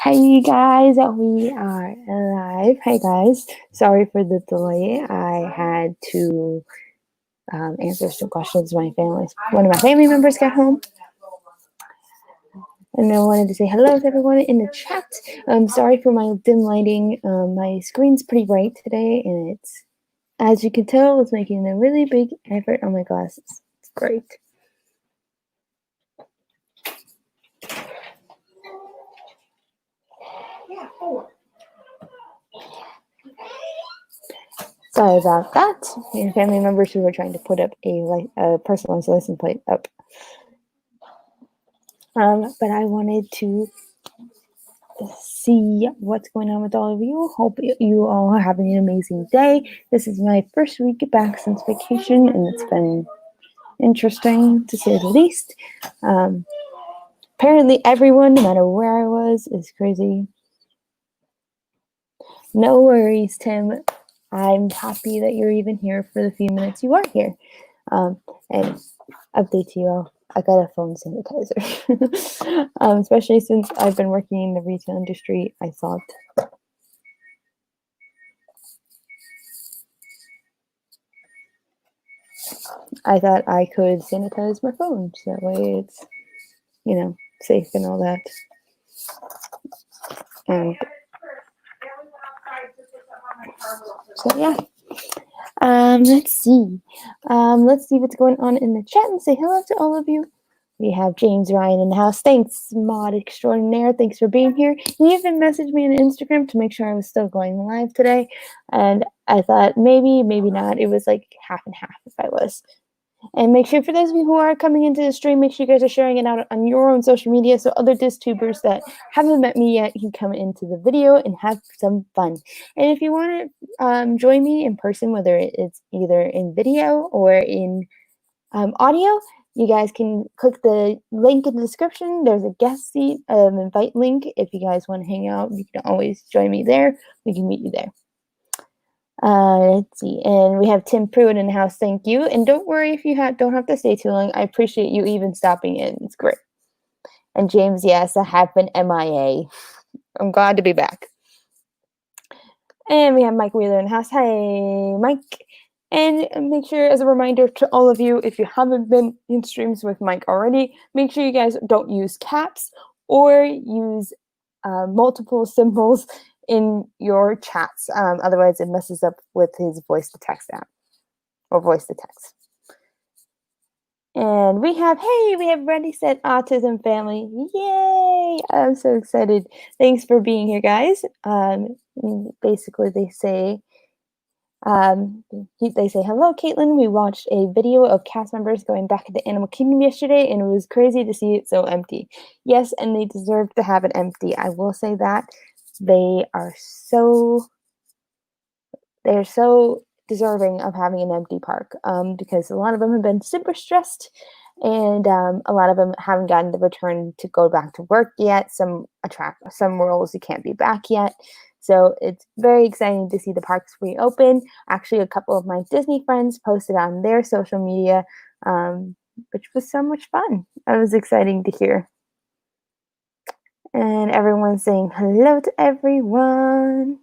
Hey guys, we are live. Hey guys, sorry for the delay. I had to answer some questions. One of my family members got home, and I wanted to say hello to everyone in the chat. Sorry for my dim lighting. My screen's pretty bright today, and it's, as you can tell, it's making a really big effort on my glasses. It's great. Sorry about that. Your family members who were trying to put up a personalized license plate up. But I wanted to see what's going on with all of you. Hope you all are having an amazing day. This is my first week back since vacation, and it's been interesting to say the least. Apparently everyone, no matter where I was, is crazy. No worries, Tim. I'm happy that you're even here for the few minutes you are here. And update to you all, I got a phone sanitizer. Especially since I've been working in the retail industry, I thought I could sanitize my phone, so that way it's, safe and all that. And so yeah. Let's see. Let's see what's going on in the chat and say hello to all of you. We have James Ryan in the house. Thanks, mod extraordinaire. Thanks for being here. He even messaged me on Instagram to make sure I was still going live today. And I thought maybe not. It was like half and half if I was. And make sure, for those of you who are coming into the stream, make sure you guys are sharing it out on your own social media so other DisTubers that haven't met me yet can come into the video and have some fun. And if you want to join me in person, whether it's either in video or in audio, you guys can click the link in the description. There's a guest seat invite link. If you guys want to hang out, you can always join me there. We can meet you there. Let's see, and we have Tim Pruitt in the house. Thank you, and don't worry if you don't have to stay too long. I appreciate you even stopping in. It's great. And James, yes, I have been MIA. I'm glad to be back. And we have Mike Wheeler in the house. Hey, Mike. And make sure, as a reminder to all of you, if you haven't been in streams with Mike already, make sure you guys don't use caps or use multiple symbols in your chats. Otherwise, it messes up with his voice to text app or voice to text. And we have Ready, Set, Autism family. Yay! I'm so excited. Thanks for being here, guys. Basically, they say, hello, Caitlin. We watched a video of cast members going back to the animal kingdom yesterday, and it was crazy to see it so empty. Yes, and they deserve to have it empty. I will say that. They're so deserving of having an empty park because a lot of them have been super stressed, and a lot of them haven't gotten the return to go back to work yet. Some roles you can't be back yet. So it's very exciting to see the parks reopen. Actually, a couple of my Disney friends posted on their social media, which was so much fun. It was exciting to hear. And everyone's saying hello to everyone.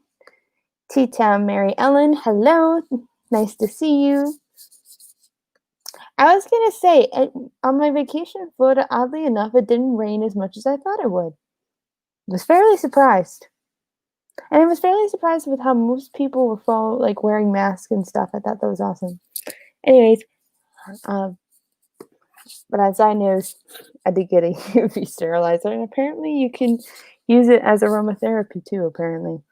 T-Town Mary Ellen, hello. Nice to see you. I was going to say, on my vacation in Florida, oddly enough, it didn't rain as much as I thought it would. I was fairly surprised. And I was fairly surprised with how most people were wearing masks and stuff. I thought that was awesome. Anyways, but as I know, I did get a UV sterilizer, and apparently you can use it as aromatherapy too, apparently.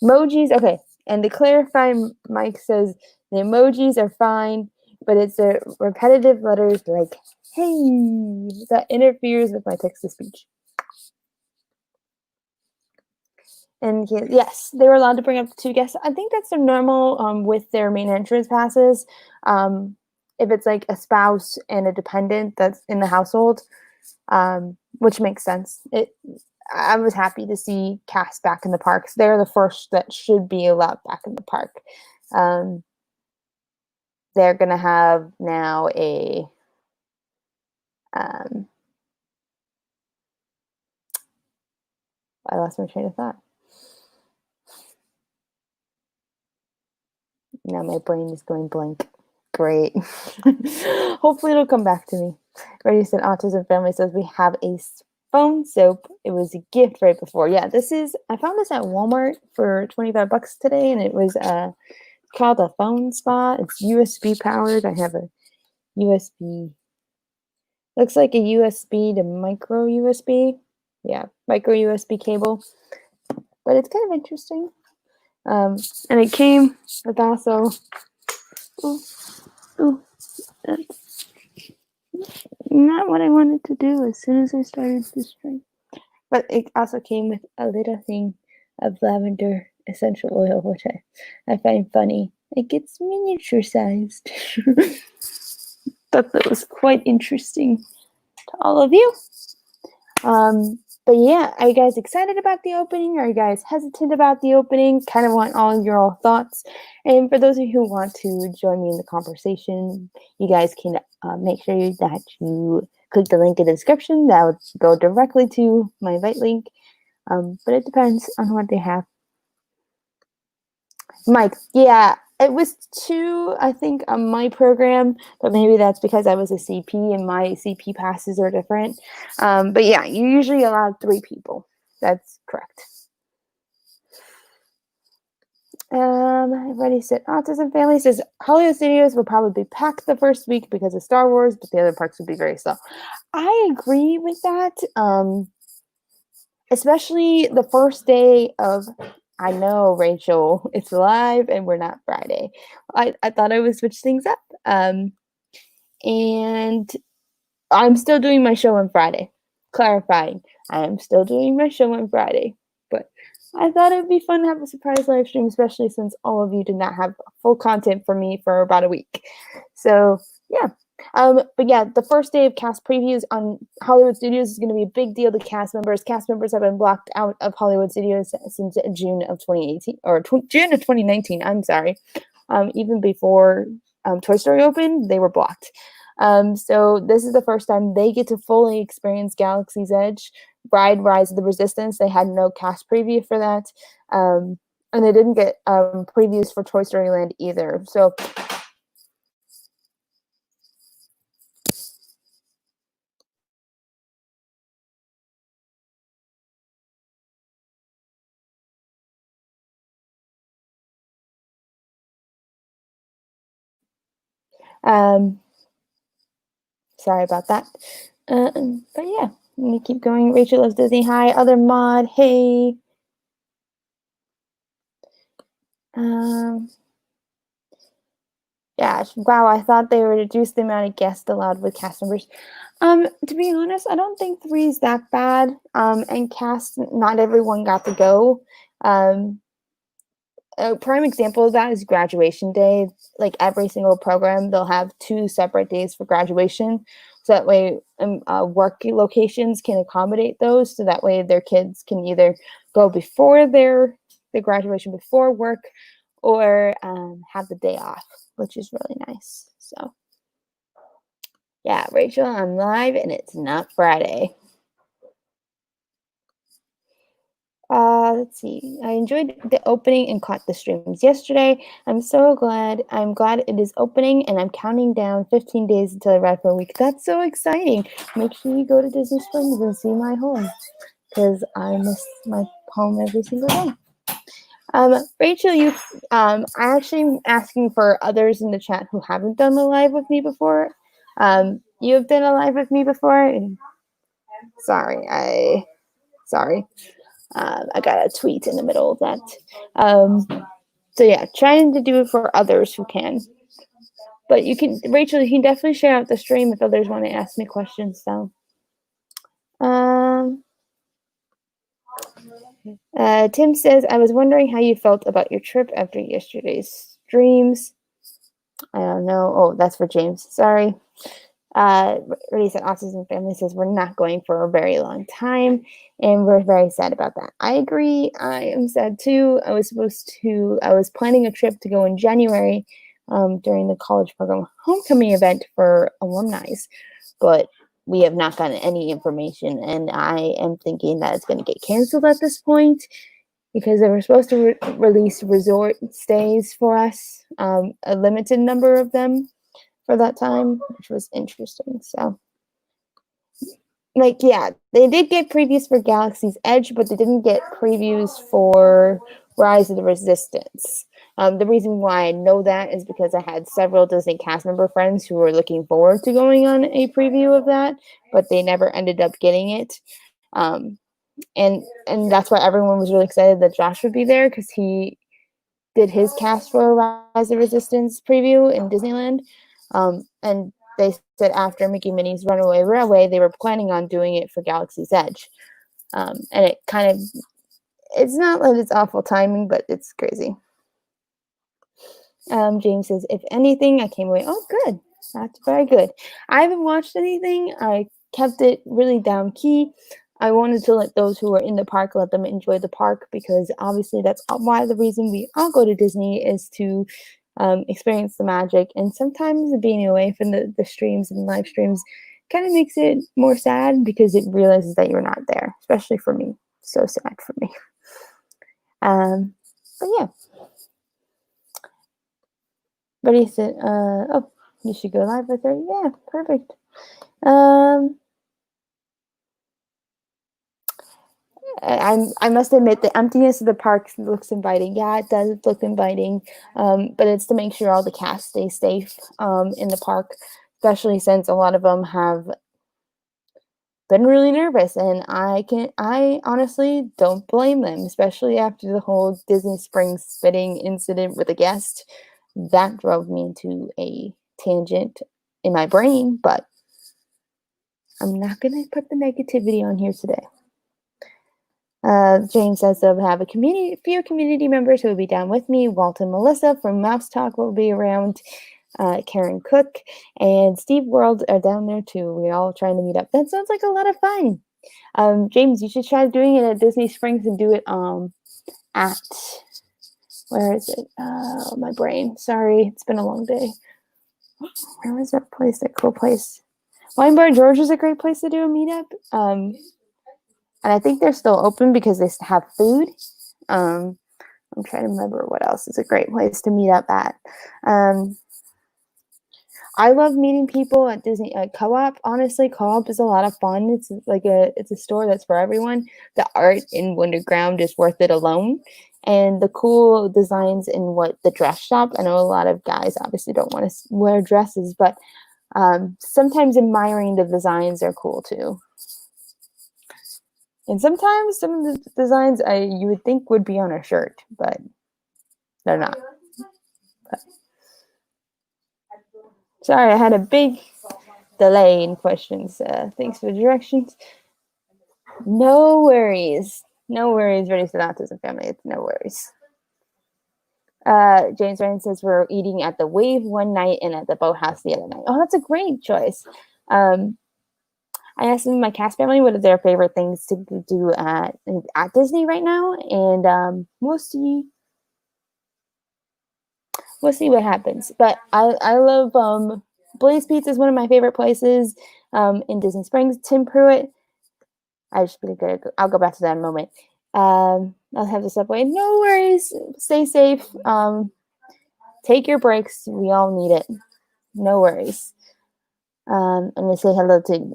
Emojis, okay. And to clarify, Mike says the emojis are fine, but it's the repetitive letters like, hey, that interferes with my text-to-speech. And yes, they were allowed to bring up 2 guests. I think that's their normal with their main entrance passes. If it's like a spouse and a dependent that's in the household, which makes sense. I was happy to see cast back in the parks. They're the first that should be allowed back in the park. They're going to have now I lost my train of thought. Now my brain is going blank. Great. Hopefully it'll come back to me. Ready said Autism Family says we have a phone soap. It was a gift right before. Yeah, I found this at Walmart for 25 bucks today, and it was called a phone spot. It's USB powered. I have a USB. Looks like a USB to micro USB. Yeah, micro USB cable. But it's kind of interesting. And it came with also. Ooh, that's not what I wanted to do as soon as I started this stream. But it also came with a little thing of lavender essential oil, which I find funny. It gets miniature sized. Thought that was quite interesting to all of you. But yeah, are you guys excited about the opening? Are you guys hesitant about the opening? Kind of want all your thoughts. And for those of you who want to join me in the conversation, you guys can make sure that you click the link in the description. That would go directly to my invite link. But it depends on what they have. Mike, yeah, it was 2, I think, on my program, but maybe that's because I was a CP and my CP passes are different. But yeah, you usually allow 3 people. That's correct. Everybody said Autism Family says Hollywood Studios will probably be packed the first week because of Star Wars, but the other parks would be very slow. I agree with that. Especially the first day of, I know, Rachel, it's live and we're not Friday. I thought I would switch things up. And I'm still doing my show on Friday. Clarifying, I am still doing my show on Friday. But I thought it would be fun to have a surprise live stream, especially since all of you did not have full content for me for about a week. So, yeah. But yeah, the first day of cast previews on Hollywood Studios is going to be a big deal to cast members. Cast members have been blocked out of Hollywood Studios since June of 2018 or June of 2019. I'm sorry. Even before Toy Story opened, they were blocked. So this is the first time they get to fully experience Galaxy's Edge, Rise of the Resistance. They had no cast preview for that. And they didn't get previews for Toy Story Land either. So sorry about that. But yeah, let me keep going. Rachel loves Disney. Hi, other mod. Hey. Yeah, wow, I thought they reduced the amount of guests allowed with cast members. To be honest, I don't think 3 is that bad. And cast, not everyone got to go. A prime example of that is graduation day. Like every single program, they'll have 2 separate days for graduation. So that way work locations can accommodate those. So that way their kids can either go before their graduation before work or have the day off, which is really nice. So yeah, Rachel, I'm live and it's not Friday. Let's see. I enjoyed the opening and caught the streams yesterday. I'm glad it is opening and I'm counting down 15 days until I ride for a week. That's so exciting. Make sure you go to Disney Springs and see my home because I miss my home every single day. Rachel, I actually am asking for others in the chat who haven't done the live with me before. You have done a live with me before, and sorry. I got a tweet in the middle of that. So yeah, trying to do it for others who can. But Rachel, you can definitely share out the stream if others want to ask me questions. So, Tim says, I was wondering how you felt about your trip after yesterday's streams. I don't know. Oh, that's for James. Sorry. Ready said Autism Family says we're not going for a very long time, and we're very sad about that. I agree. I am sad too. I was planning a trip to go in January during the college program homecoming event for alumni, but we have not gotten any information, and I am thinking that it's going to get canceled at this point because they were supposed to release resort stays for us, a limited number of them for that time, which was interesting. So, like, yeah, they did get previews for Galaxy's Edge, but they didn't get previews for Rise of the Resistance. The reason why I know that is because I had several Disney cast member friends who were looking forward to going on a preview of that, but they never ended up getting it. And that's why everyone was really excited that Josh would be there, because he did his cast for Rise of the Resistance preview in Disneyland. And they said after Mickey Minnie's Runaway Railway, they were planning on doing it for Galaxy's Edge. And it kind of, it's not that it's awful timing, but it's crazy. James says, if anything, I came away. Oh, good. That's very good. I haven't watched anything. I kept it really down key. I wanted to let those who are in the park, let them enjoy the park, because obviously that's why the reason we all go to Disney is to experience the magic. And sometimes being away from the streams and live streams kind of makes it more sad, because it realizes that you're not there, especially for me. So sad for me. But yeah. But he said, oh, you should go live with her. Yeah, perfect. I must admit, the emptiness of the park looks inviting. Yeah, it does look inviting, but it's to make sure all the cast stay safe in the park, especially since a lot of them have been really nervous, and I honestly don't blame them, especially after the whole Disney Springs spitting incident with a guest. That drove me into a tangent in my brain, but I'm not going to put the negativity on here today. Jane says they'll have a few community members who will be down with me. Walt and Melissa from Mouse Talk will be around. Karen Cook and Steve World are down there too. We're all trying to meet up. That sounds like a lot of fun. James, you should try doing it at Disney Springs and do it at, where is it? My brain. Sorry, it's been a long day. Where was that place? That cool place. Wine Bar George is a great place to do a meetup. And I think they're still open because they have food. I'm trying to remember what else is a great place to meet up at. I love meeting people at Disney Co-op. Honestly, Co-op is a lot of fun. It's like it's a store that's for everyone. The art in Wonderground is worth it alone, and the cool designs in the dress shop. I know a lot of guys obviously don't want to wear dresses, but sometimes admiring the designs are cool too. And sometimes some of the designs you would think would be on a shirt, but they're not. But. Sorry, I had a big delay in questions. Thanks for the directions. No worries. No worries, Ready for the Autism family. It's no worries. James Ryan says we're eating at the Wave one night and at the Boathouse the other night. Oh, that's a great choice. I asked my cast family what are their favorite things to do at Disney right now, and we'll see what happens. But I love Blaze Pizza is one of my favorite places in Disney Springs. Tim Pruitt, I'll go back to that in a moment. I'll have the subway. No worries. Stay safe. Take your breaks. We all need it. No worries. And we say hello to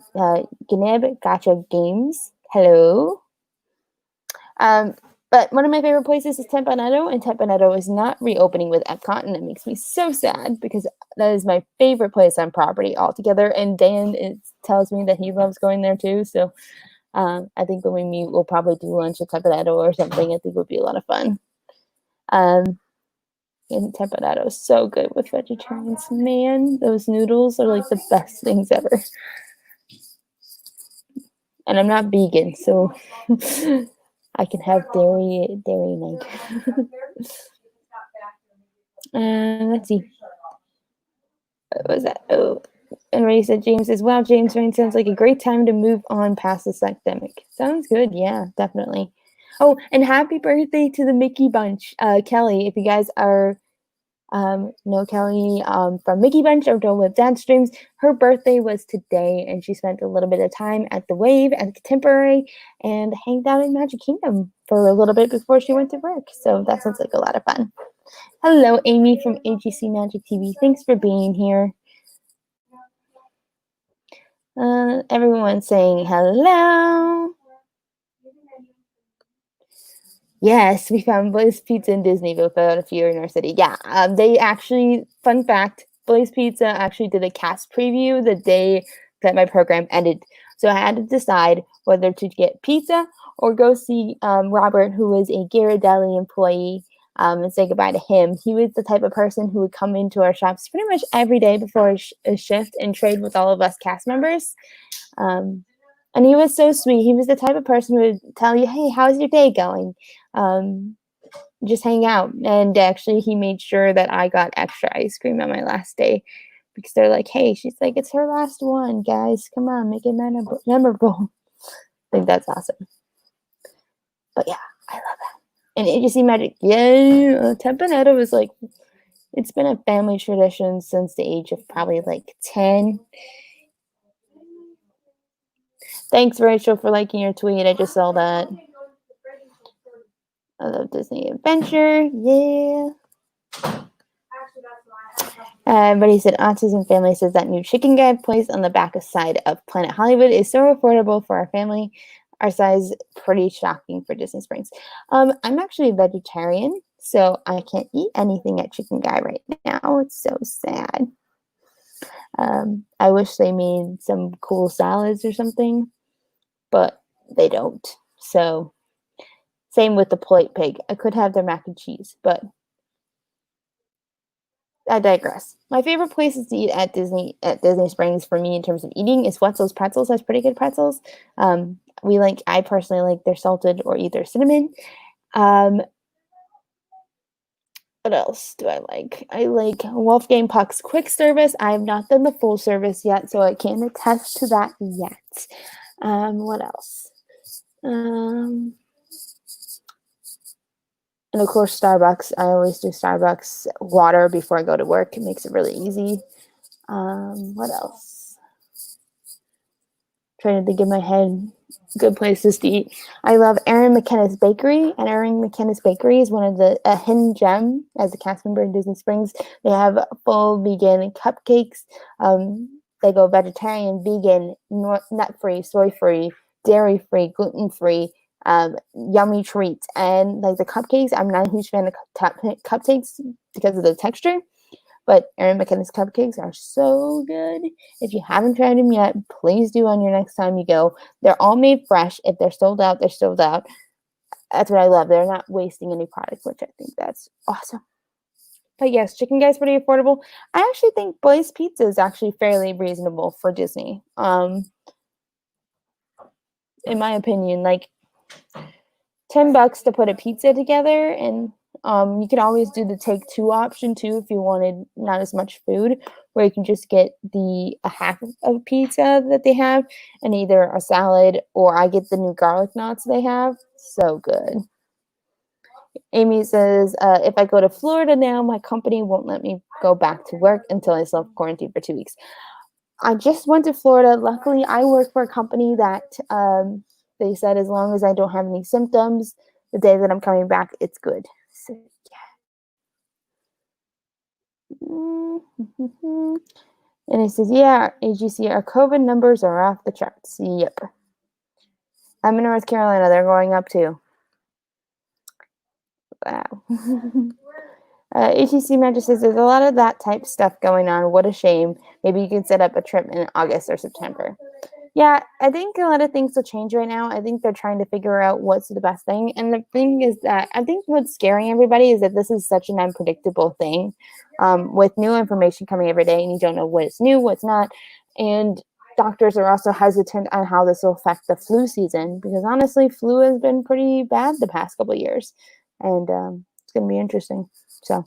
Gneb Gotcha Games. Hello. But one of my favorite places is Tempanetto, and Tempanetto is not reopening with Epcot, and it makes me so sad because that is my favorite place on property altogether. And Dan tells me that he loves going there too. So I think when we meet, we'll probably do lunch at Tempanetto or something. I think it would be a lot of fun. And Tempanetto is so good with vegetarians. Man, those noodles are like the best things ever. And I'm not vegan, so I can have dairy and egg. Let's see. What was that? Oh, and Ray said, James says, wow, James Rain sounds like a great time to move on past this academic. Sounds good. Yeah, definitely. Oh, and happy birthday to the Mickey Bunch. Kelly, if you guys are No Kelly from Mickey Bunch of Don't Live Dad Streams. Her birthday was today, and she spent a little bit of time at the Wave at the Contemporary and hanged out in Magic Kingdom for a little bit before she went to work. So that sounds like a lot of fun. Hello, Amy from AGC Magic TV. Thanks for being here. Everyone's saying hello. Yes, we found Blaze Pizza in Disneyville, about a few in our city. Yeah, they actually, fun fact, Blaze Pizza actually did a cast preview the day that my program ended. So I had to decide whether to get pizza or go see Robert, who was a Ghirardelli employee, and say goodbye to him. He was the type of person who would come into our shops pretty much every day before a shift and trade with all of us cast members. And he was so sweet. He was the type of person who would tell you, hey, how's your day going? Just hang out. And actually, he made sure that I got extra ice cream on my last day because they're like, hey, she's like, it's her last one, guys. Come on, make it memorable. I think that's awesome. But yeah, I love that. And AGC Magic, yeah, Tempanetta was like, it's been a family tradition since the age of probably like 10. Thanks, Rachel, for liking your tweet. I just saw that. I love Disney Adventure. Yeah. But he said, Autism Family says that new chicken guide place on the back side of Planet Hollywood is so affordable for our family. Our size, pretty shocking for Disney Springs. I'm actually a vegetarian, so I can't eat anything at Chicken Guy right now. It's so sad. I wish they made some cool salads or something, but they don't. So same with the Polite Pig. I could have their mac and cheese, but I digress. My favorite places to eat at Disney Springs for me in terms of eating is Wetzel's Pretzels. Has pretty good pretzels. I personally like their salted or either cinnamon. What else do I like? I like Wolfgang Puck's quick service. I have not done the full service yet, so I can't attest to that yet. What else? And of course, Starbucks. I always do Starbucks water before I go to work. It makes it really easy. What else? Trying to think in my head. Good places to eat. I love Erin McKenna's Bakery, and Erin McKenna's Bakery is one of a hidden gem as a cast member in Disney Springs. They have full vegan cupcakes. They go vegetarian, vegan, nut-free, soy-free, dairy-free, gluten-free, yummy treats. And like the cupcakes, I'm not a huge fan of cupcakes because of the texture. But Erin McKenna's cupcakes are so good. If you haven't tried them yet, please do on your next time you go. They're all made fresh. If they're sold out, they're sold out. That's what I love. They're not wasting any product, which I think that's awesome. But yes, Chicken Guy's pretty affordable. I actually think Blaze Pizza is actually fairly reasonable for Disney. In my opinion, like $10 to put a pizza together, and you can always do the take two option too if you wanted not as much food, where you can just get a half of pizza that they have and either a salad, or I get the new garlic knots they have. So good. Amy says, if I go to Florida now, my company won't let me go back to work until I self-quarantine for 2 weeks. I just went to Florida. Luckily, I work for a company that they said as long as I don't have any symptoms, the day that I'm coming back, it's good. So, yeah. And it says, yeah, AGC, our COVID numbers are off the charts. Yep. I'm in North Carolina. They're going up too. Wow. ATC Magic says there's a lot of that type stuff going on. What a shame. Maybe you can set up a trip in August or September. Yeah, I think a lot of things will change right now. I think they're trying to figure out what's the best thing. And the thing is that I think what's scaring everybody is that this is such an unpredictable thing, with new information coming every day, and you don't know what's new, what's not. And doctors are also hesitant on how this will affect the flu season, because honestly, flu has been pretty bad the past couple of years. And it's going to be interesting. So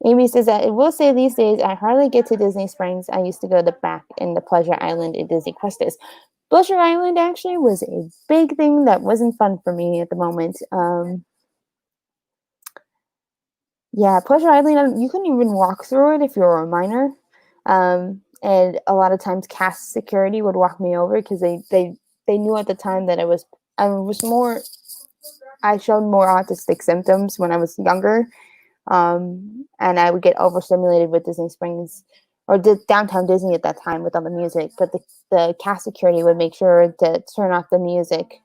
Amy says that it will say these days I hardly get to Disney Springs. I used to go back in the Pleasure Island in Disney Quest. Pleasure Island actually was a big thing that wasn't fun for me at the moment. Yeah, Pleasure Island, you couldn't even walk through it if you were a minor. And a lot of times cast security would walk me over because they knew at the time that I showed more autistic symptoms when I was younger. And I would get overstimulated with Disney Springs or downtown Disney at that time with all the music. But the cast security would make sure to turn off the music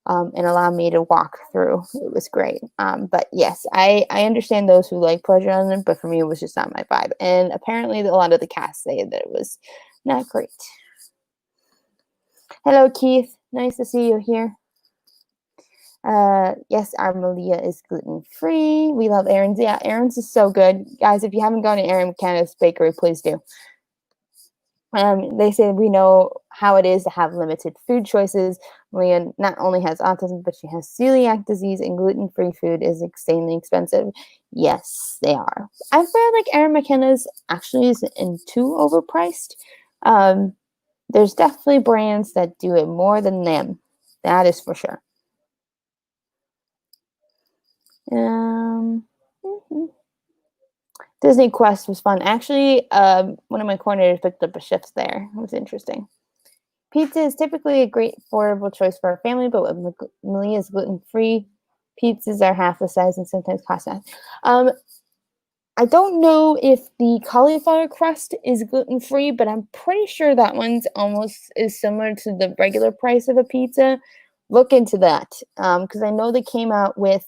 and allow me to walk through. It was great. But yes, I understand those who like Pleasure Island, but for me, it was just not my vibe. And apparently, a lot of the cast say that it was not great. Hello, Keith. Nice to see you here. Yes, our Malia is gluten-free. We love Aaron's. Yeah, Aaron's is so good. Guys, if you haven't gone to Aaron McKenna's Bakery, please do. They say we know how it is to have limited food choices. Malia not only has autism, but she has celiac disease, and gluten-free food is insanely expensive. Yes, they are. I feel like Aaron McKenna's actually isn't too overpriced. There's definitely brands that do it more than them. That is for sure. Disney Quest was fun. Actually, one of my coordinators picked up a shift there. It was interesting. Pizza is typically a great affordable choice for a family, but with Malia's gluten-free, pizzas are half the size and sometimes cost that. I don't know if the cauliflower crust is gluten-free, but I'm pretty sure that one's almost is similar to the regular price of a pizza. Look into that, because I know they came out with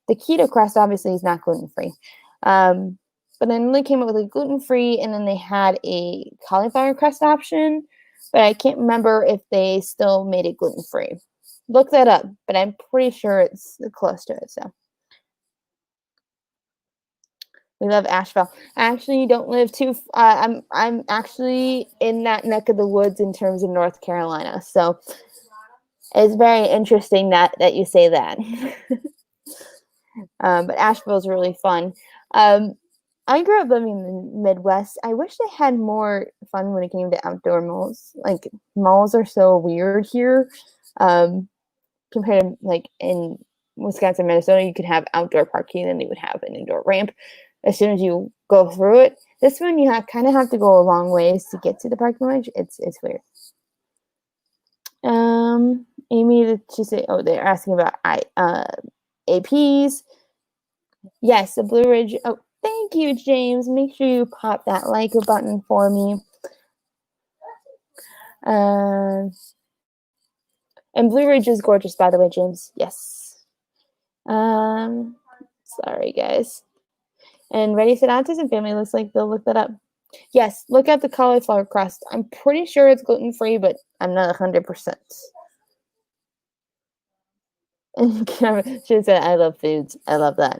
the keto crust. Obviously, is not gluten-free, but then they came out with a gluten-free, and then they had a cauliflower crust option. But I can't remember if they still made it gluten-free. Look that up, but I'm pretty sure it's close to it. So. We love Asheville. I actually don't live too. I'm actually in that neck of the woods in terms of North Carolina. So it's very interesting that you say that. But Asheville is really fun. I grew up living in the Midwest. I wish they had more fun when it came to outdoor malls. Like malls are so weird here, compared to like in Wisconsin, Minnesota. You could have outdoor parking, and they would have an indoor ramp. As soon as you go through it, this one you kind of have to go a long ways to get to the parking lot. It's weird. Amy, she said, oh, they're asking about APs. Yes, the Blue Ridge. Oh, thank you, James. Make sure you pop that like button for me. And Blue Ridge is gorgeous, by the way, James. Yes. Sorry, guys. And Ready Set Autism Family looks like they'll look that up. Yes, look at the cauliflower crust. I'm pretty sure it's gluten-free, but I'm not 100%. And she said, I love foods. I love that.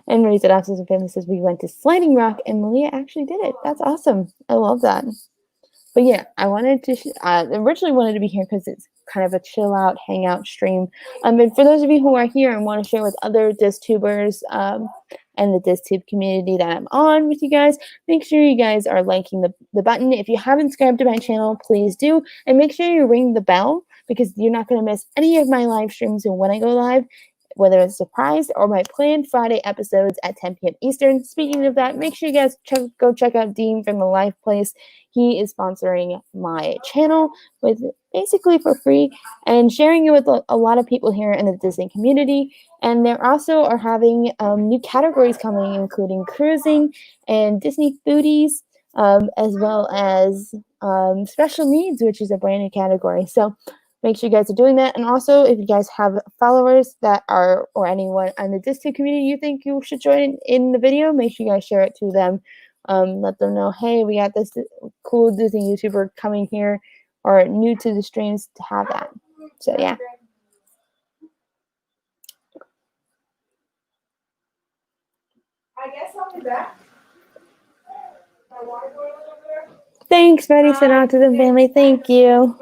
And Ready Set Autism Family says, we went to Sliding Rock, and Malia actually did it. That's awesome. I love that. But yeah, I wanted to originally wanted to be here because it's kind of a chill out, hangout stream. And for those of you who are here and want to share with other DisTubers and the DisTube community that I'm on with you guys, make sure you guys are liking the button. If you haven't subscribed to my channel, please do. And make sure you ring the bell because you're not going to miss any of my live streams when I go live, whether it's a surprise or my planned Friday episodes at 10 p.m. Eastern. Speaking of that, make sure you guys go check out Dean from the Live Place. He is sponsoring my channel with basically for free and sharing it with a lot of people here in the Disney community. And they also are having new categories coming, including cruising and Disney foodies, as well as special needs, which is a brand new category. So make sure you guys are doing that. And also, if you guys have followers that are, or anyone on the Disney community you think you should join in the video, make sure you guys share it to them. Let them know, hey, we got this cool Disney YouTuber coming here or new to the streams to have that. So, yeah. I guess I'll be back. Thanks, Ready Set Autism Family. Thank you.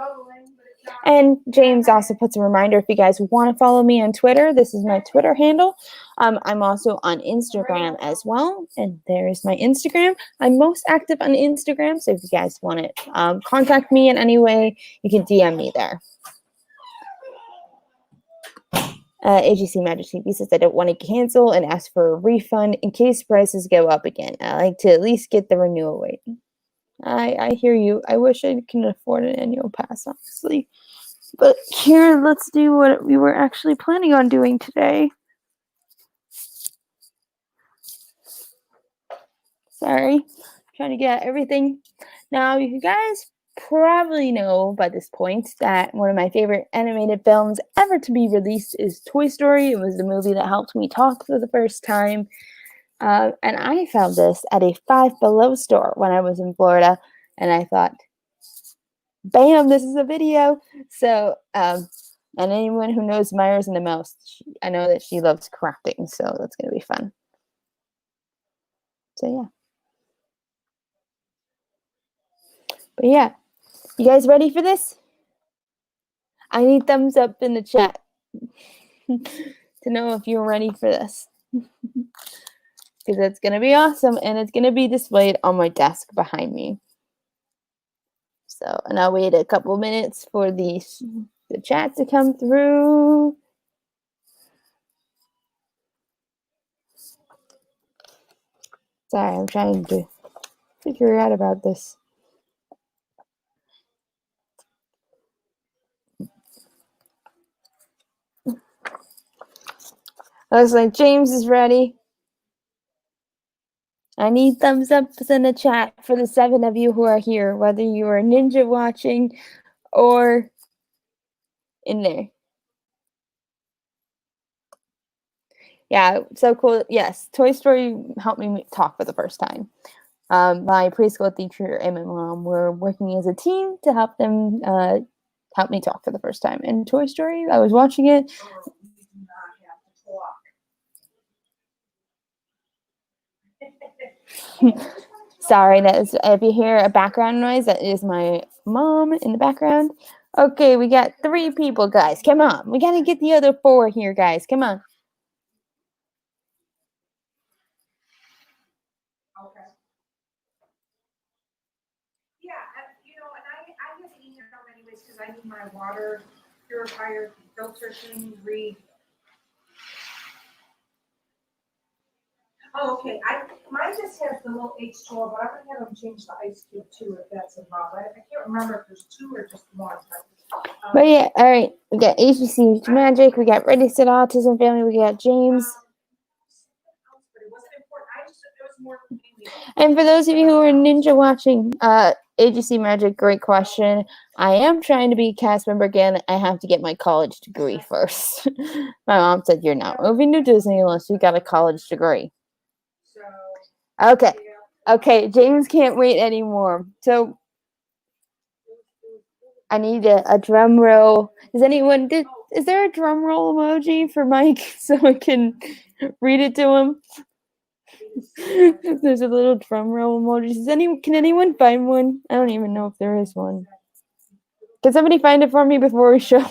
And James also puts a reminder, if you guys want to follow me on Twitter, this is my Twitter handle. I'm also on Instagram as well. And there's my Instagram. I'm most active on Instagram. So if you guys want to contact me in any way, you can DM me there. AGC Magic TV says I don't want to cancel and ask for a refund in case prices go up again. I like to at least get the renewal rate. I hear you. I wish I can afford an annual pass, honestly. But here, let's do what we were actually planning on doing today. Sorry, trying to get everything. Now, you guys probably know by this point that one of my favorite animated films ever to be released is Toy Story. It was the movie that helped me talk for the first time. And I found this at a Five Below store when I was in Florida. And I thought, bam, this is a video. So, and anyone who knows Myers and the Mouse, I know that she loves crafting. So that's going to be fun. So, yeah. But yeah, you guys ready for this? I need thumbs up in the chat to know if you're ready for this. Because it's going to be awesome, and it's going to be displayed on my desk behind me. So, and I'll wait a couple minutes for the chat to come through. Sorry, I'm trying to figure out about this. Looks like James is ready. I need thumbs ups in the chat for the 7 of you who are here, whether you are ninja watching or in there. Yeah, so cool. Yes, Toy Story helped me talk for the first time. My preschool teacher and my mom were working as a team to help them help me talk for the first time. And Toy Story, I was watching it. Sorry, that is, if you hear a background noise, that is my mom in the background. Okay, we got 3 people, guys. Come on. We got to get the other 4 here, guys. Come on. Okay. Yeah, you know, and I get email anyways because I need my water purifier filter thing Oh, okay. Mine just has the little H2O, but I'm gonna have them change the ice cube too if that's involved. I can't remember if there's 2 or just 1. But yeah, all right. We got HBC Magic. We got Ready Set Autism Family. We got James. And for those of you who are ninja watching, AGC Magic, great question. I am trying to be a cast member again. I have to get my college degree first. My mom said, you're not moving to Disney unless you got a college degree. Okay. Okay, James can't wait anymore. So I need a drum roll. Is there a drum roll emoji for Mike so I can read it to him? There's a little drum roll emoji. Can anyone find one? I don't even know if there is one. Can somebody find it for me before we show?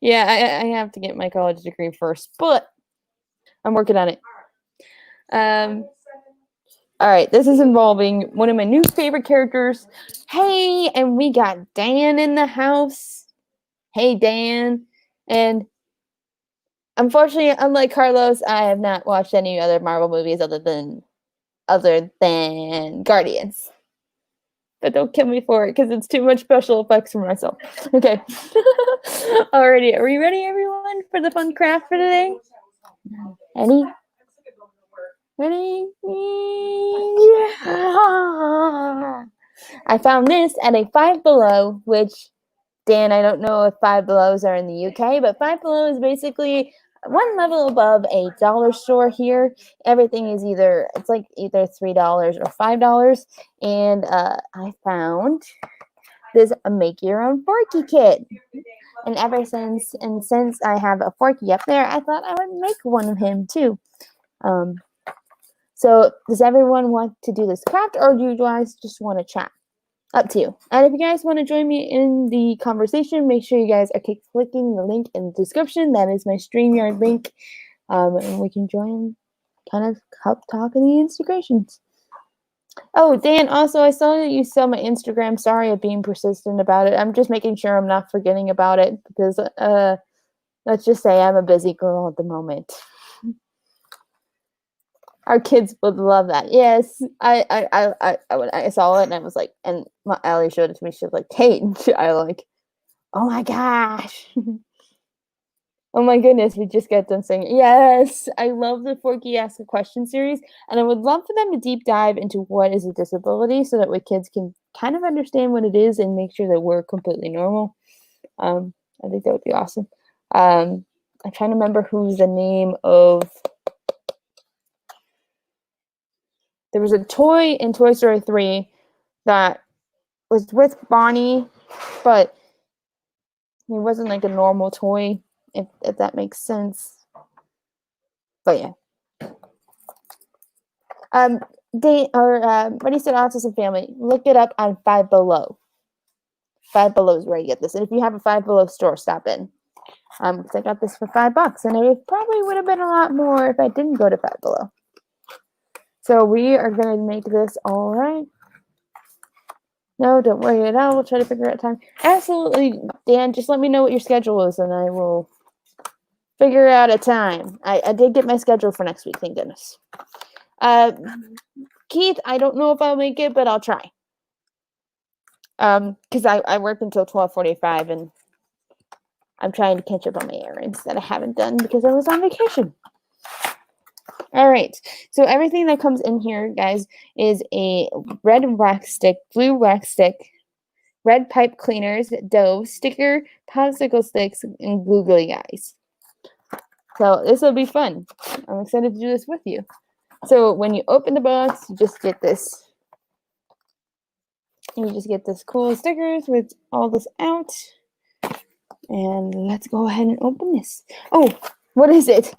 Yeah, I have to get my college degree first, but I'm working on it. All right, this is involving one of my new favorite characters. Hey, and we got Dan in the house. Hey, Dan. And unfortunately, unlike Carlos, I have not watched any other Marvel movies other than Guardians. But don't kill me for it because it's too much special effects for myself. Okay. Alrighty, are we ready, everyone, for the fun craft for today? Ready? Ready? Yeah. I found this at a Five Below, which, Dan, I don't know if Five Belows are in the UK, but Five Below is basically one level above a dollar store here. Everything is either $3 or $5. And I found this make your own Forky kit. And since I have a Forky up there, I thought I would make one of him too. So does everyone want to do this craft, or do you guys just want to chat? Up to you. And if you guys want to join me in the conversation, make sure you guys are clicking the link in the description. That is my StreamYard link. And we can join, kind of help talk in the integrations. Oh, Dan, also, I saw that you saw my Instagram. Sorry of being persistent about it. I'm just making sure I'm not forgetting about it because, let's just say I'm a busy girl at the moment. Our kids would love that. Yes, when I saw it and I was like, and Allie showed it to me. She was like, Kate, I like, oh my gosh. Oh my goodness, we just got done saying, yes, I love the Forky Ask a Question series, and I would love for them to deep dive into what is a disability so that way kids can kind of understand what it is and make sure that we're completely normal. I think that would be awesome. I'm trying to remember who's the name of. There was a toy in Toy Story 3 that was with Bonnie, but he wasn't like a normal toy, if that makes sense. But yeah. Ready Set Autism Family, look it up on Five Below. Five Below is where you get this. And if you have a Five Below store, stop in. Because I got this for $5, and it probably would have been a lot more if I didn't go to Five Below. So we are going to make this all right. No, don't worry at all. We'll try to figure out time. Absolutely, Dan. Just let me know what your schedule is, and I will figure out a time. I did get my schedule for next week. Thank goodness. Keith, I don't know if I'll make it, but I'll try. Because I work until 12:45, and I'm trying to catch up on my errands that I haven't done because I was on vacation. All right, so everything that comes in here, guys, is a red wax stick, blue wax stick, red pipe cleaners, Dove, sticker, popsicle sticks, and googly eyes. So this will be fun. I'm excited to do this with you. So when you open the box, you just get this. You just get this cool stickers with all this out. And let's go ahead and open this. Oh, what is it?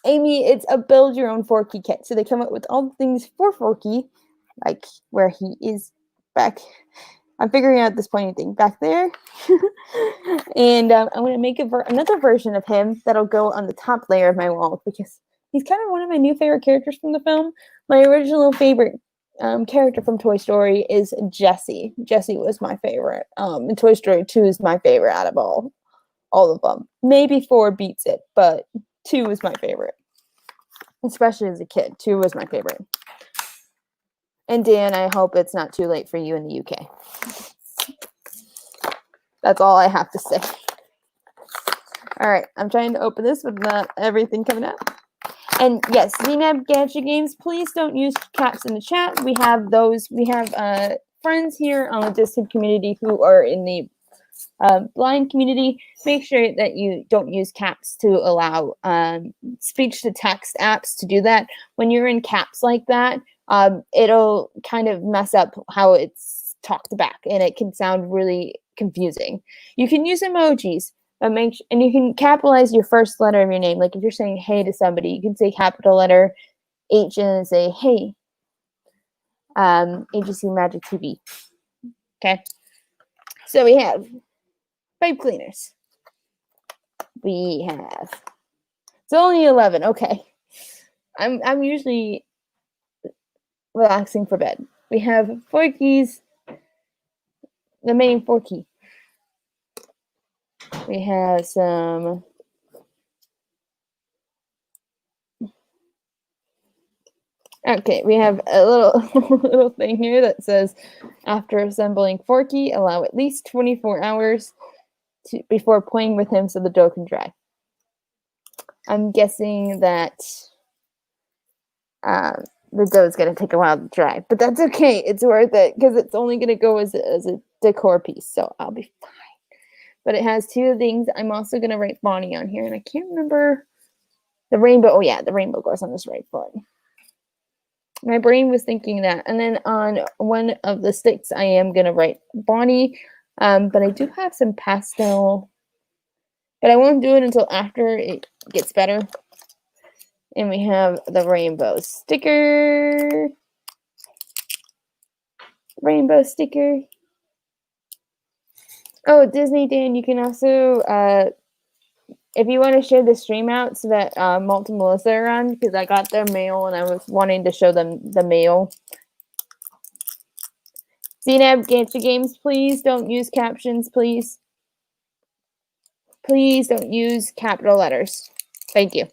Amy, it's a build your own Forky kit. So they come up with all the things for Forky, like where he is back. I'm figuring out this pointy thing back there. And I'm going to make another version of him that'll go on the top layer of my wall because he's kind of one of my new favorite characters from the film. My original favorite character from Toy Story is Jessie. Jessie was my favorite. And Toy Story 2 is my favorite out of all of them. Maybe 4 beats it, but 2 is my favorite. Especially as a kid, 2 was my favorite. And Dan, I hope it's not too late for you in the UK. That's all I have to say. All right, I'm trying to open this with not everything coming out. And yes, ZNAB Gadget Games, please don't use caps in the chat. We have those. We have friends here on the Discord community who are in the blind community. Make sure that you don't use caps to allow speech-to-text apps to do that. When you're in caps like that, it'll kind of mess up how it's talked back, and it can sound really confusing. You can use emojis. And you can capitalize your first letter of your name. Like if you're saying hey to somebody, you can say capital letter H and say hey. AGC Magic TV. Okay. So we have pipe cleaners. We have. It's only 11. Okay. I'm usually relaxing for bed. We have Forkies. The main Forky. We have some. Okay, we have a little thing here that says, after assembling Forky, allow at least 24 hours before playing with him so the dough can dry. I'm guessing that the dough is going to take a while to dry, but that's okay. It's worth it because it's only going to go as a decor piece, so I'll be fine. But it has 2 things. I'm also going to write Bonnie on here, and I can't remember the rainbow. Oh, yeah, the rainbow goes on this right foot. My brain was thinking that. And then on one of the sticks, I am going to write Bonnie. But I do have some pastel. But I won't do it until after it gets better. And we have the rainbow sticker. Rainbow sticker. Oh, Disney Dan, you can also if you want to share the stream out so that Malt and Melissa are on, because I got their mail and I was wanting to show them the mail. Zainab, get your games, please. Don't use captions, please. Please don't use capital letters. Thank you.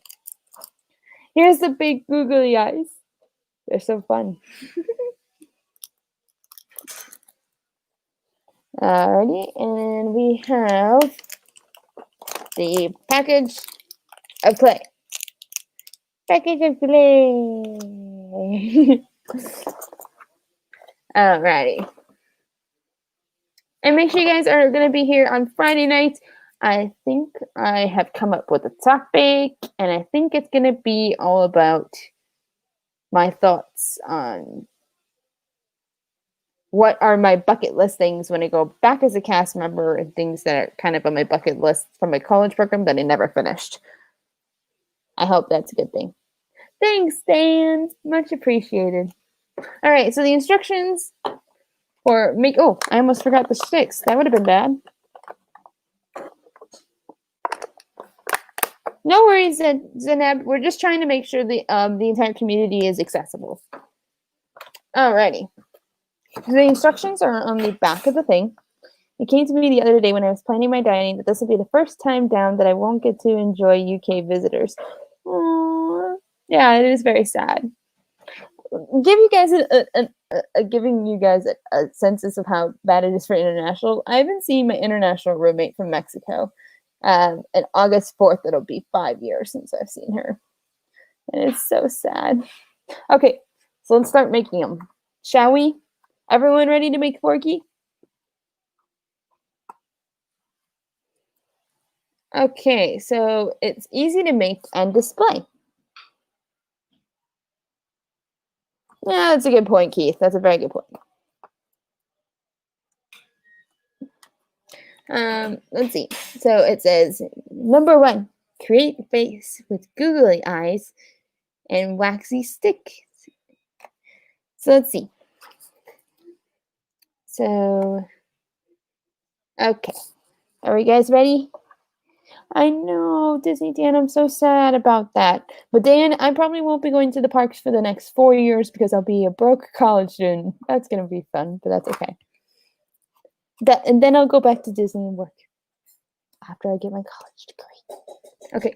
Here's the big googly eyes. They're so fun. Alrighty, and we have the package of clay. Package of clay. Alrighty. And make sure you guys are going to be here on Friday night. I think I have come up with a topic, and I think it's going to be all about my thoughts on what are my bucket list things when I go back as a cast member and things that are kind of on my bucket list from my college program that I never finished. I hope that's a good thing. Thanks, Dan. Much appreciated. All right, so the instructions for oh, I almost forgot the sticks. That would have been bad. No worries, Zainab. We're just trying to make sure the entire community is accessible. Alrighty. The instructions are on the back of the thing. It came to me the other day when I was planning my dining that this will be the first time down that I won't get to enjoy UK visitors. Aww. Yeah, it is very sad. Giving you guys a census of how bad it is for international. I haven't seen my international roommate from Mexico. And August 4th, it'll be 5 years since I've seen her. And it's so sad. Okay, so let's start making them. Shall we? Everyone ready to make Forky? Okay, so it's easy to make and display. Yeah, that's a good point, Keith. That's a very good point. Let's see. So it says, number 1, create a face with googly eyes and waxy stick. So let's see. So, okay. Are we guys ready? I know, Disney Dan, I'm so sad about that. But Dan, I probably won't be going to the parks for the next 4 years because I'll be a broke college student. That's going to be fun, but that's okay. And then I'll go back to Disney and work after I get my college degree. Okay.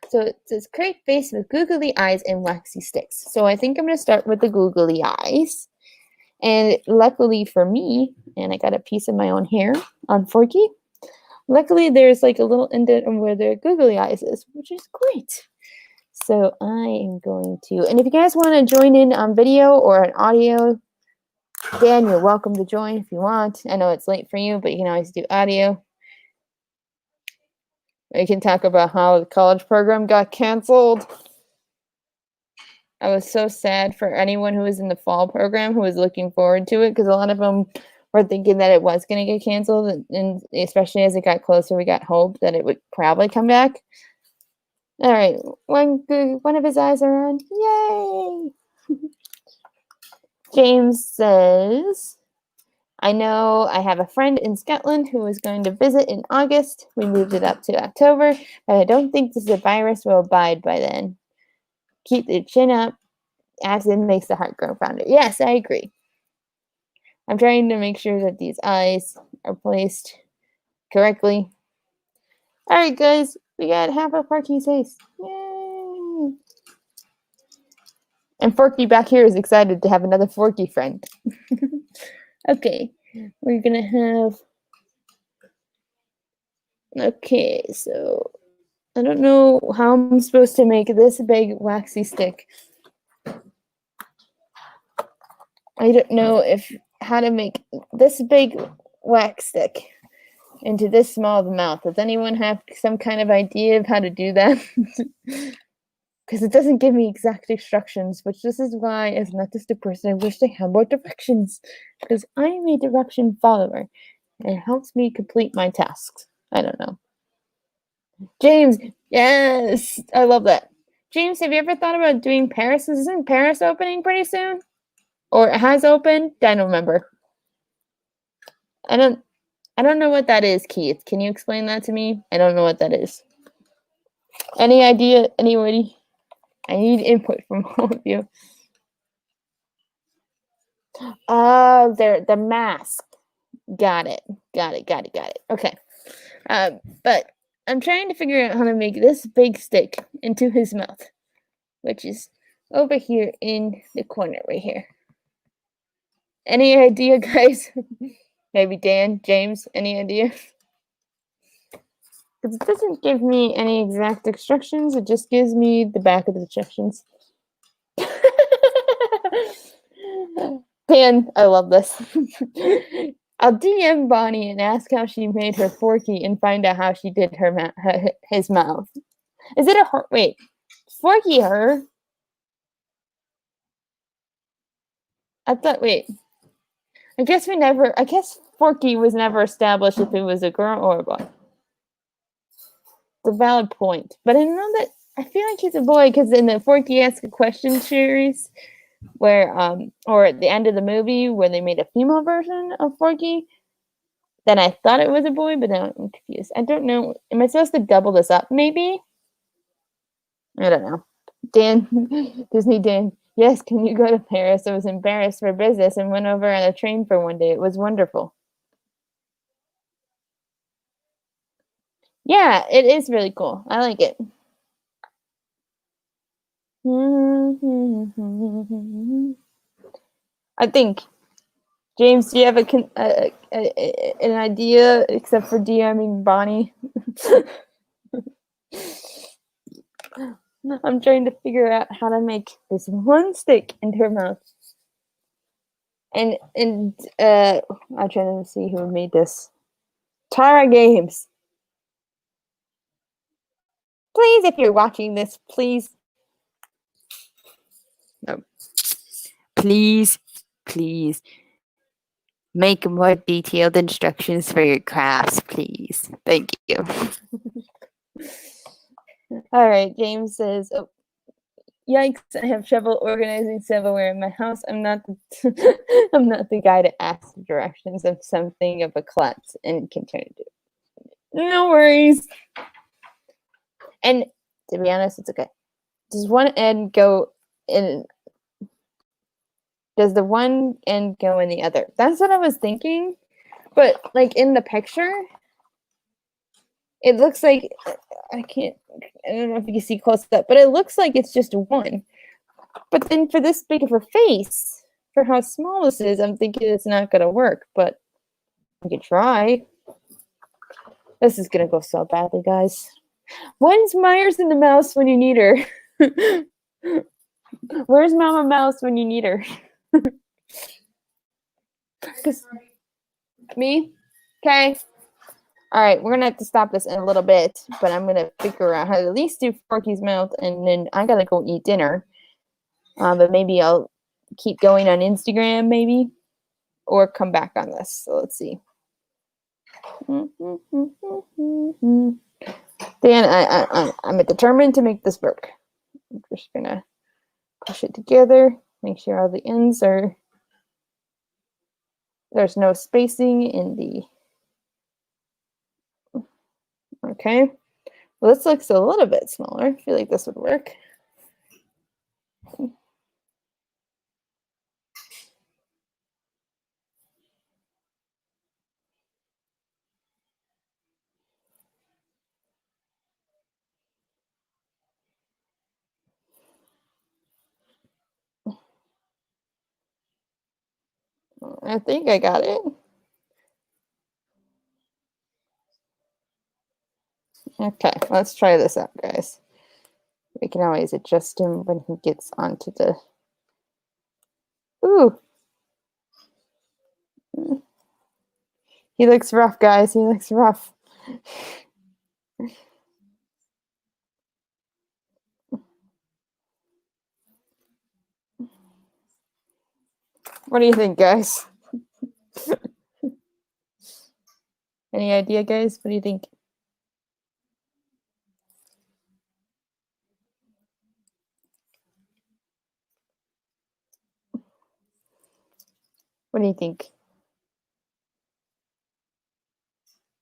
So it says create face with googly eyes and waxy sticks. So I think I'm going to start with the googly eyes. And luckily for me, and I got a piece of my own hair on Forky, luckily there's like a little indent where the googly eyes is, which is great. So I am going to, and if you guys want to join in on video or an audio, Dan, you're welcome to join if you want. I know it's late for you, but you can always do audio. We can talk about how the college program got canceled. I was so sad for anyone who was in the fall program who was looking forward to it because a lot of them were thinking that it was going to get canceled. And especially as it got closer, we got hope that it would probably come back. All right. One of his eyes are on. Yay! James says, I know I have a friend in Scotland who is going to visit in August. We moved it up to October, but I don't think this virus will abide by then. Keep the chin up. Acid makes the heart grow fonder. Yes, I agree. I'm trying to make sure that these eyes are placed correctly. All right, guys, we got half of Forky's face. Yay! And Forky back here is excited to have another Forky friend. Okay, we're gonna have. Okay, so I don't know how I'm supposed to make this big waxy stick. I don't know how to make this big wax stick into this small of a mouth. Does anyone have some kind of idea of how to do that? Because it doesn't give me exact instructions, which this is why, as an autistic person, I wish they had more directions. Because I am a direction follower, and it helps me complete my tasks. I don't know. James, yes, I love that. James, have you ever thought about doing Paris? Isn't Paris opening pretty soon? Or it has opened? I don't remember. I don't know what that is, Keith. Can you explain that to me? I don't know what that is. Any idea? Anybody? I need input from all of you. Oh, the mask. Got it. Got it. Okay. But I'm trying to figure out how to make this big stick into his mouth, which is over here in the corner right here. Any idea, guys? Maybe Dan, James, any idea? Because it doesn't give me any exact instructions, it just gives me the back of the instructions. Dan, I love this. I'll DM Bonnie and ask how she made her Forky and find out how she did his mouth. Is it a her? Wait, Forky her? I thought. Wait. I guess Forky was never established if it was a girl or a boy. It's a valid point, but I know that I feel like he's a boy because in the Forky Ask a Question series, where or at the end of the movie where they made a female version of Forky, then I thought it was a boy, but now I'm confused. I don't know. Am I supposed to double this up? Maybe. I don't know. Dan, Disney Dan. Yes, can you go to Paris? I was embarrassed for business and went over on a train for one day. It was wonderful. Yeah, it is really cool. I like it. I think, James, do you have an idea except for DMing Bonnie? I'm trying to figure out how to make this one stick into her mouth. And I'm trying to see who made this. Tara Games. Please, if you're watching this, please. No. Please make more detailed instructions for your crafts, please. Thank you. All right, James says, oh, yikes, I have trouble organizing silverware in my house. I'm not the guy to ask the directions of something of a klutz and can turn it. No worries. And to be honest, it's okay. Does one end go in? Does the one end go in the other? That's what I was thinking. But like in the picture, it looks like I don't know if you can see close up, but it looks like it's just one. But then for this big of a face, for how small this is, I'm thinking it's not gonna work, but we could try. This is gonna go so badly, guys. When's Myers and the Mouse when you need her? Where's Mama Mouse when you need her? Me? Okay. All right, we're gonna have to stop this in a little bit, but I'm gonna figure out how to at least do Forky's mouth, and then I gotta go eat dinner. But maybe I'll keep going on Instagram, maybe, or come back on this. So let's see. Dan, I'm determined to make this work. I'm just gonna push it together, make sure all the ends are. There's no spacing in the. Okay. Well, this looks a little bit smaller. I feel like this would work. I think I got it. Okay, let's try this out, guys. We can always adjust him when he gets onto the. Ooh. He looks rough, guys. He looks rough. What do you think, guys? Any idea, guys? What do you think? What do you think?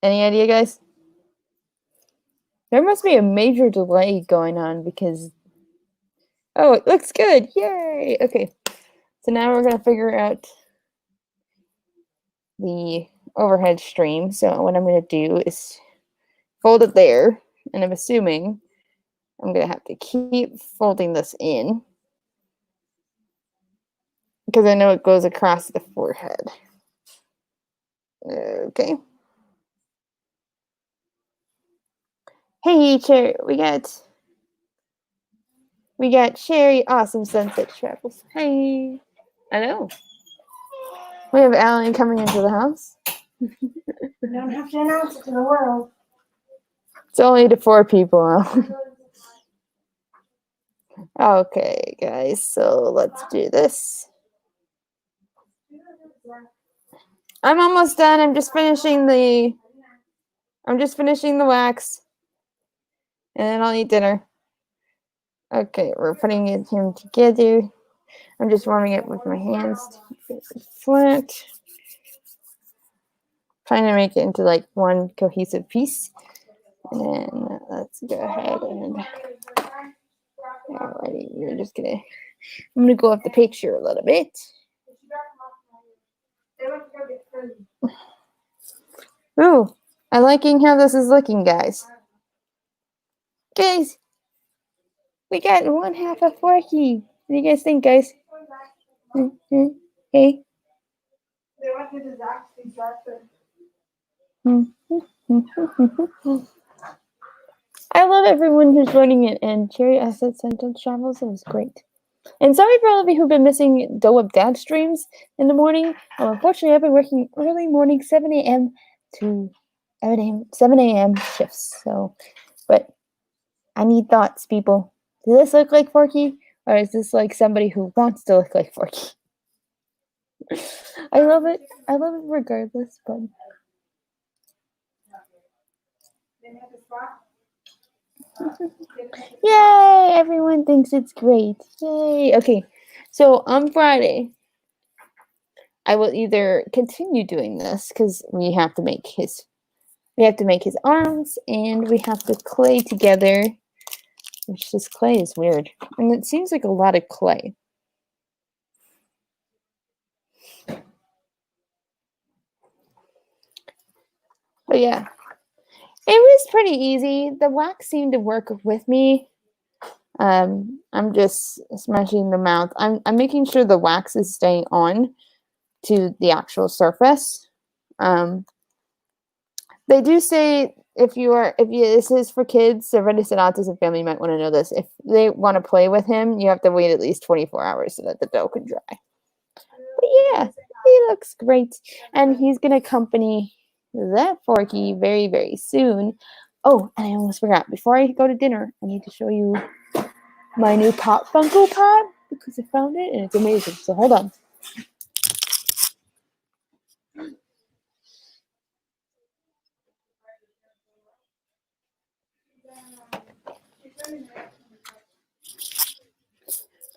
Any idea, guys? There must be a major delay going on because, oh, it looks good. Yay. Okay. So now we're going to figure out the overhead stream. So what I'm going to do is fold it there. And I'm assuming I'm going to have to keep folding this in because I know it goes across the forehead. Okay. Hey, Cherry, we got Cherry, awesome sunset travels. Hey, I know. We have Alan coming into the house. You don't have to announce it to the world. It's only to 4 people. Okay, guys, so let's do this. I'm almost done. I'm just finishing the wax, and then I'll eat dinner. Okay, we're putting him together. I'm just warming it with my hands to keep it flat. Trying to make it into like one cohesive piece. And then let's go ahead and alrighty, I'm gonna go off the picture a little bit. Ooh, I'm liking how this is looking, guys. Guys, we got one half of Forky. What do you guys think, guys? Hey. I love everyone who's voting it, and Cherry Asset Sentence Travels. It was great. And sorry for all of you who've been missing Doe Up Dad streams in the morning. Unfortunately, I've been working early morning, 7 a.m. to 7 a.m. shifts. So, but I need thoughts, people. Does this look like Forky, or is this like somebody who wants to look like Forky? I love it. I love it regardless, but. Yay! Everyone thinks it's great. Yay! Okay, so on Friday, I will either continue doing this because we have to make his arms, and we have to clay together. Which this clay is weird, and it seems like a lot of clay. But yeah, it was pretty easy. The wax seemed to work with me. I'm just smashing the mouth. I'm making sure the wax is staying on to the actual surface. They do say this is for kids, so registered autism family might want to know this. If they want to play with him, you have to wait at least 24 hours so that the dough can dry. But yeah, he looks great, and he's gonna accompany that Forky very, very soon. Oh, and I almost forgot. Before I go to dinner, I need to show you my new Pop Funko Pop because I found it and it's amazing. So hold on.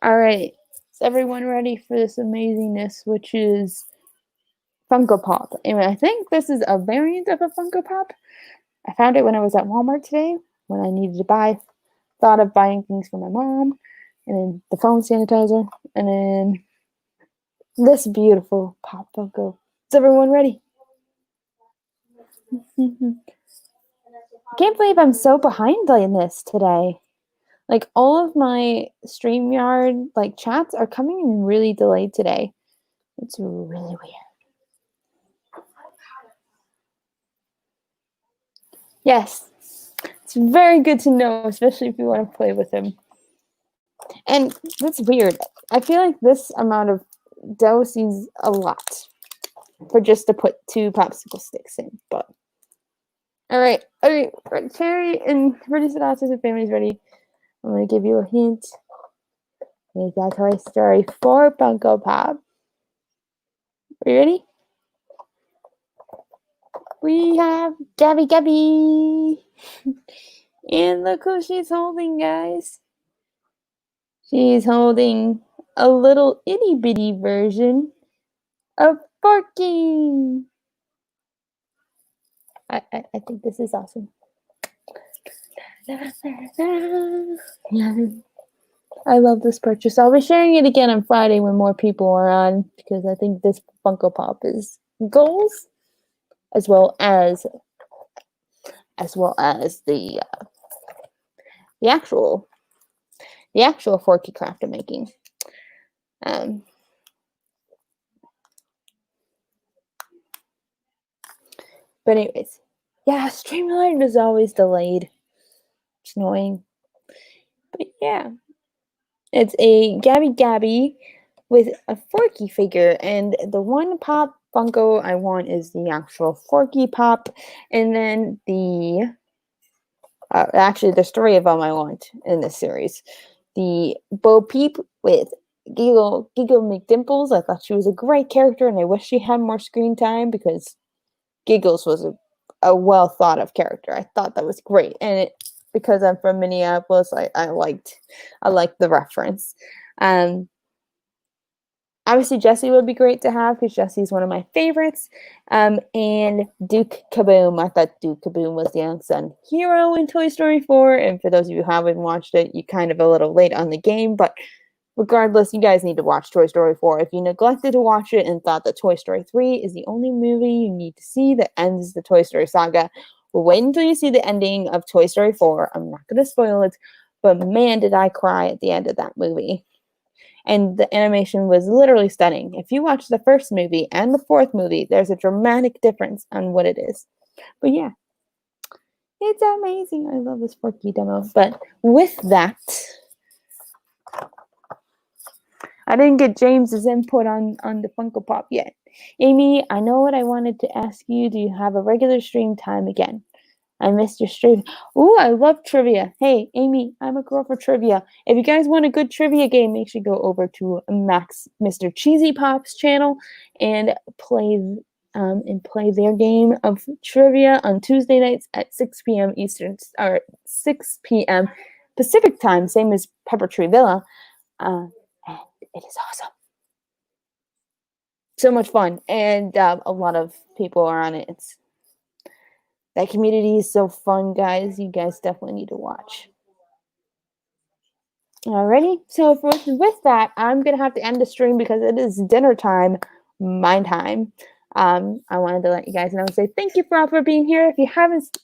All right, is everyone ready for this amazingness, which is Funko Pop? Anyway, I think this is a variant of a Funko Pop. I found it when I was at Walmart today when I needed to thought of buying things for my mom, and then the phone sanitizer, and then this beautiful Pop Funko. Is everyone ready? I can't believe I'm so behind on this today. Like, all of my StreamYard chats are coming in really delayed today. It's really weird. Yes, it's very good to know, especially if you want to play with him. And that's weird. I feel like this amount of dough seems a lot for just to put 2 popsicle sticks in, but all right, Cherry and Registered Autism Family's ready. I'm gonna give you a hint. We got Toy Story 4 Funko Pop. Are you ready? We have Gabby. And look who she's holding, guys. She's holding a little itty bitty version of Forky. I think this is awesome. I love this purchase. I'll be sharing it again on Friday when more people are on because I think this Funko Pop is goals as well as the actual Forky craft I'm making. But anyways, yeah, Streamline is always delayed. It's annoying. But yeah, it's a Gabby with a Forky figure, and the one Pop Funko I want is the actual Forky Pop, and then the actually there's 3 of them I want in this series. The Bo Peep with Giggle McDimples. I thought she was a great character, and I wish she had more screen time because Giggles was a well thought of character. I thought that was great, and because I'm from Minneapolis, I liked the reference. Obviously, Jessie would be great to have because Jessie's one of my favorites. And Duke Kaboom. I thought Duke Kaboom was the unsung hero in Toy Story 4. And for those of you who haven't watched it, you're kind of a little late on the game. But regardless, you guys need to watch Toy Story 4. If you neglected to watch it and thought that Toy Story 3 is the only movie you need to see that ends the Toy Story saga, well, wait until you see the ending of Toy Story 4. I'm not going to spoil it, but man, did I cry at the end of that movie. And the animation was literally stunning. If you watch the first movie and the 4th movie, there's a dramatic difference on what it is. But yeah, it's amazing. I love this Forky demo. But with that, I didn't get James's input on the Funko Pop yet. Amy, I know what I wanted to ask you. Do you have a regular stream time again? I missed your stream. Ooh, I love trivia. Hey, Amy, I'm a girl for trivia. If you guys want a good trivia game, make sure you go over to Mr. Cheesy Pop's channel and play their game of trivia on Tuesday nights at 6 p.m. Eastern, or 6 p.m. Pacific time, same as Pepper Tree Villa. And it is awesome. So much fun, and a lot of people are on it. That community is so fun, guys. You guys definitely need to watch. Alrighty, so with that, I'm gonna have to end the stream because it is dinner time, my time. I wanted to let you guys know and say thank you for being here. If you haven't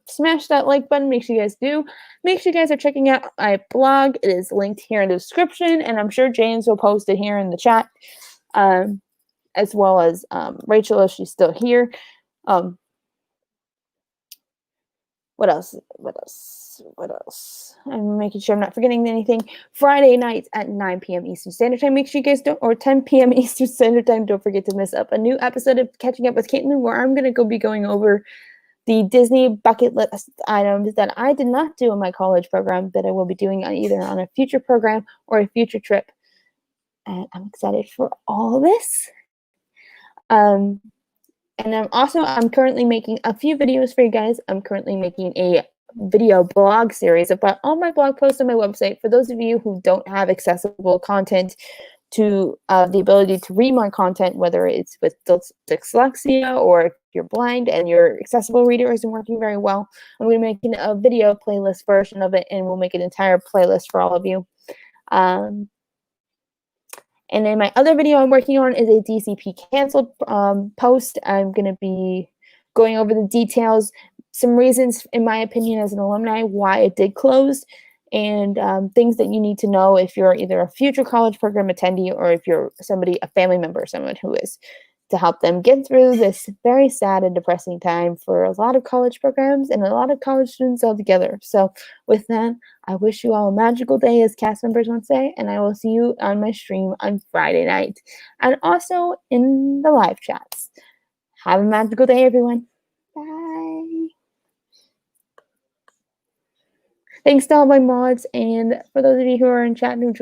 smashed that like button, make sure you guys do. Make sure you guys are checking out my blog. It is linked here in the description, and I'm sure James will post it here in the chat, as well as Rachel if she's still here. What else? I'm making sure I'm not forgetting anything. Friday nights at 9 p.m. Eastern Standard Time. Make sure you guys don't, or 10 p.m. Eastern Standard Time. Don't forget to miss up a new episode of Catching Up with Caitlin, where I'm going to be going over the Disney bucket list items that I did not do in my college program that I will be doing either on a future program or a future trip. And I'm excited for all this. And I'm currently making a few videos for you guys. I'm currently making a video blog series about all my blog posts on my website. For those of you who don't have accessible content to the ability to read my content, whether it's with dyslexia or if you're blind and your accessible reader isn't working very well, I'm going to be making a video playlist version of it, and we'll make an entire playlist for all of you. And then my other video I'm working on is a DCP canceled post. I'm going to be going over the details, some reasons, in my opinion, as an alumni, why it did close, and things that you need to know if you're either a future college program attendee or if you're a family member, someone who is, to help them get through this very sad and depressing time for a lot of college programs and a lot of college students altogether. So with that, I wish you all a magical day, as cast members would say, and I will see you on my stream on Friday night and also in the live chats. Have a magical day, everyone. Bye. Thanks to all my mods, and for those of you who are in chat who